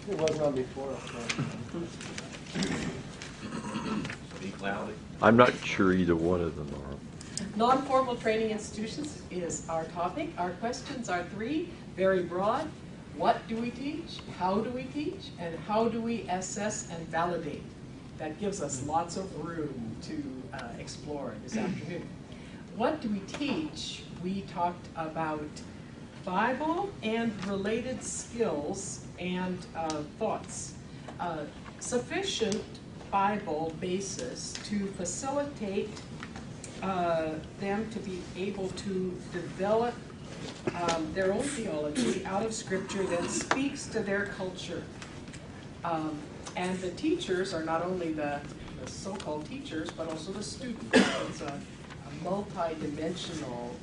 It wasn't on before. Be cloudy. I'm not sure either one of them are. Non-formal training institutions is our topic. Our questions are three, very broad. What do we teach? How do we teach? And how do we assess and validate? That gives us lots of room to explore this afternoon. What do we teach? We talked about Bible and related skills and thoughts. Sufficient Bible basis to facilitate them to be able to develop their own theology out of Scripture that speaks to their culture. And the teachers are not only the so-called teachers, but also the students. It's a multi-dimensional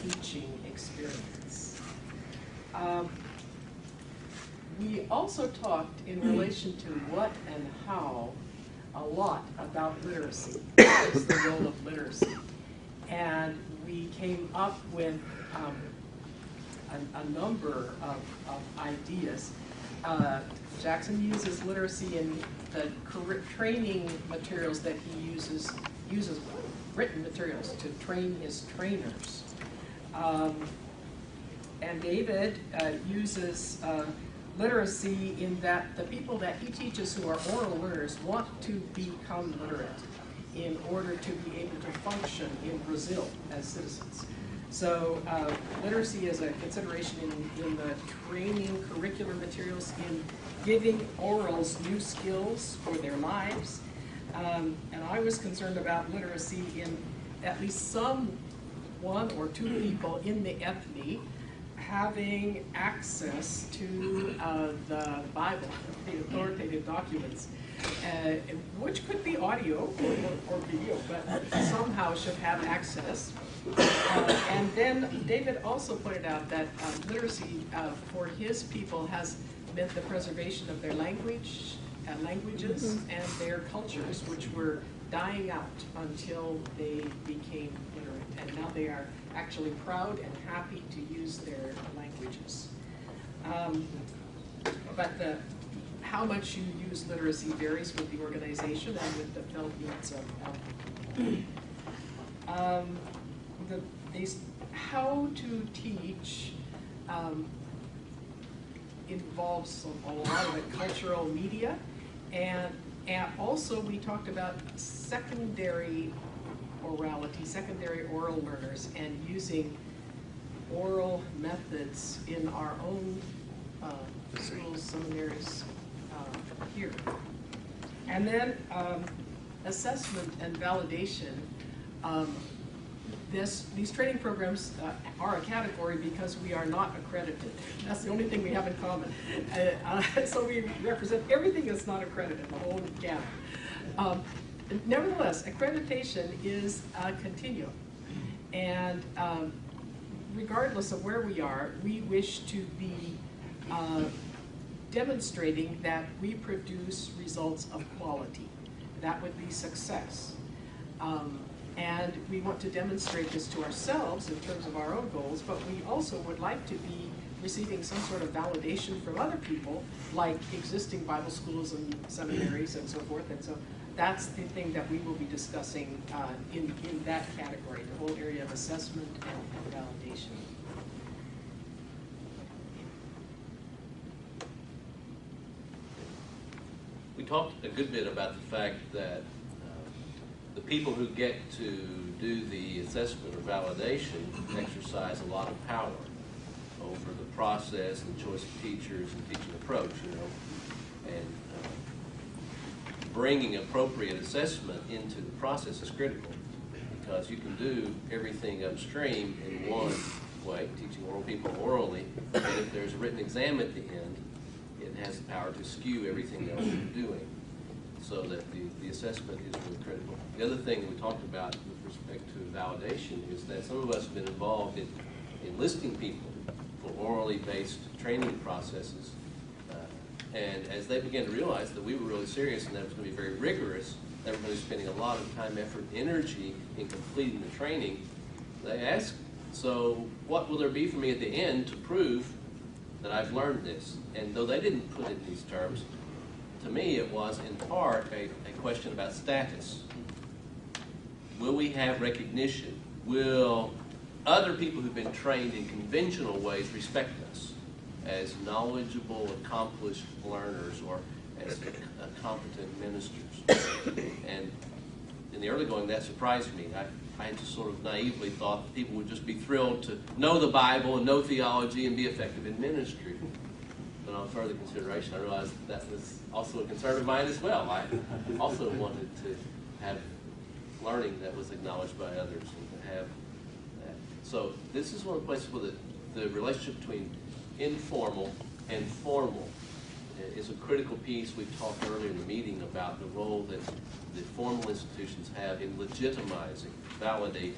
teaching experience. We also talked in relation to what and how a lot about literacy. What is the role of literacy? And we came up with a number of ideas. Jackson uses literacy in the training materials that he uses written materials to train his trainers. And David uses literacy in that the people that he teaches who are oral learners want to become literate in order to be able to function in Brazil as citizens. So literacy is a consideration in the training curricular materials in giving orals new skills for their lives. And I was concerned about literacy in at least one or two people in the ethne having access to the Bible, the authoritative documents, which could be audio or video, but somehow should have access. And then David also pointed out that literacy for his people has meant the preservation of their languages and their cultures, which were dying out until they became literate. And now they are actually proud and happy to use their languages. But how much you use literacy varies with the organization and with the felt needs of how to teach involves a lot of it, cultural media, and also we talked about secondary orality, secondary oral learners, and using oral methods in our own schools, seminaries here. And then assessment and validation. These training programs are a category because we are not accredited. That's the only thing we have in common. So we represent everything that's not accredited, the whole gamut. Nevertheless, accreditation is a continuum. And regardless of where we are, we wish to be demonstrating that we produce results of quality. That would be success. And we want to demonstrate this to ourselves in terms of our own goals, but we also would like to be receiving some sort of validation from other people, like existing Bible schools and seminaries and so forth. And so that's the thing that we will be discussing in that category, the whole area of assessment and validation. We talked a good bit about the fact that the people who get to do the assessment or validation exercise a lot of power over the process and choice of teachers and teaching approach, and bringing appropriate assessment into the process is critical, because you can do everything upstream in one way, teaching oral people orally, but if there's a written exam at the end, it has the power to skew everything else you're doing, so that the assessment is really critical. The other thing that we talked about with respect to validation is that some of us have been involved in enlisting people for orally based training processes, and as they began to realize that we were really serious and that it was going to be very rigorous, that we're going to be spending a lot of time, effort, and energy in completing the training, they asked, so what will there be for me at the end to prove that I've learned this. And though they didn't put it in these terms, to me it was in part a question about status. Will we have recognition? Will other people who've been trained in conventional ways respect us as knowledgeable, accomplished learners or as competent ministers? And in the early going, that surprised me. I just sort of naively thought that people would just be thrilled to know the Bible and know theology and be effective in ministry. But on further consideration, I realized that was also a concern of mine as well. I also wanted to have learning that was acknowledged by others and to have that. So this is one of the places where the relationship between informal and formal is a critical piece. We talked earlier in the meeting about the role that the formal institutions have in legitimizing, validating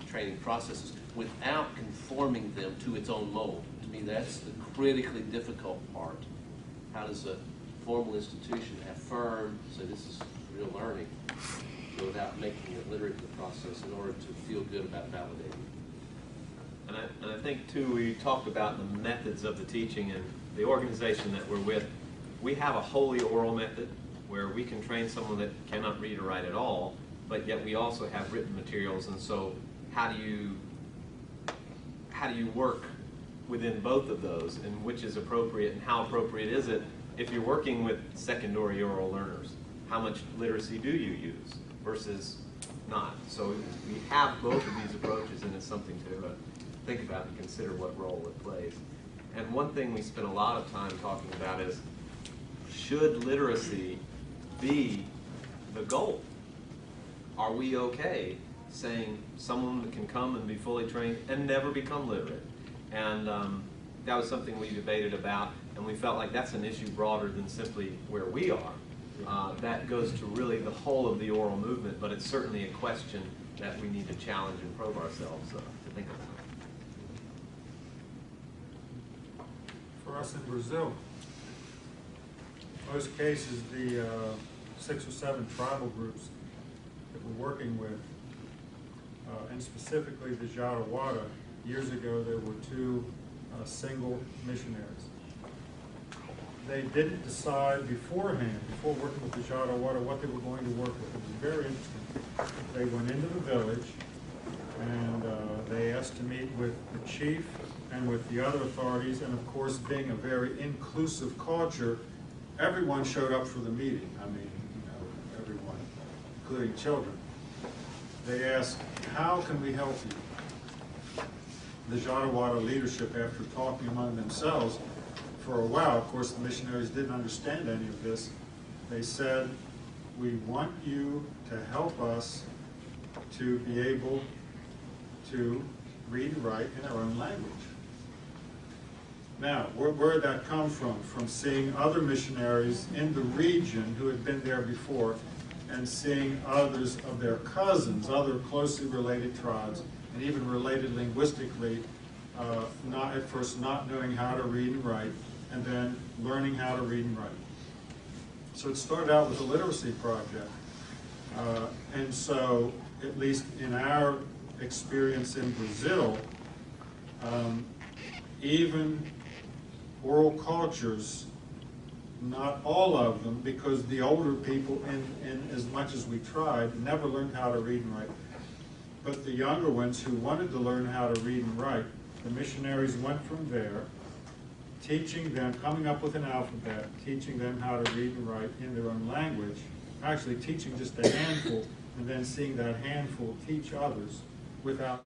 training processes without conforming them to its own mold. To me, that's the critically difficult part. How does a formal institution affirm, say this is real learning, without making it literate in the process in order to feel good about validating? And I think, too, we talked about the methods of the teaching, and the organization that we're with, we have a wholly oral method where we can train someone that cannot read or write at all, but yet we also have written materials. And so how do you work within both of those, and which is appropriate, and how appropriate is it if you're working with secondary oral learners? How much literacy do you use versus not? So we have both of these approaches, and it's something to think about and consider what role it plays. And one thing we spent a lot of time talking about is, should literacy be the goal? Are we okay saying someone can come and be fully trained and never become literate? And that was something we debated about, and we felt like that's an issue broader than simply where we are. That goes to really the whole of the oral movement, but it's certainly a question that we need to challenge and probe ourselves to think about. For us in Brazil, most cases, the 6 or 7 tribal groups that we're working with, and specifically the Jarawada, years ago there were 2 single missionaries. They didn't decide beforehand, before working with the Jarawada, what they were going to work with. It was very interesting. They went into the village and they asked to meet with the chief and with the other authorities, and of course, being a very inclusive culture, everyone showed up for the meeting. I mean, everyone, including children. They asked, how can we help you? The Jarawada leadership, after talking among themselves for a while, of course the missionaries didn't understand any of this, they said, we want you to help us to be able to read and write in our own language. Now, where did that come from? From seeing other missionaries in the region who had been there before, and seeing others of their cousins, other closely related tribes, and even related linguistically, at first not knowing how to read and write, and then learning how to read and write. So it started out with a literacy project. And so, at least in our experience in Brazil, even oral cultures, not all of them, because the older people, in as much as we tried, never learned how to read and write. But the younger ones who wanted to learn how to read and write, the missionaries went from there, teaching them, coming up with an alphabet, teaching them how to read and write in their own language, actually teaching just a handful, and then seeing that handful teach others without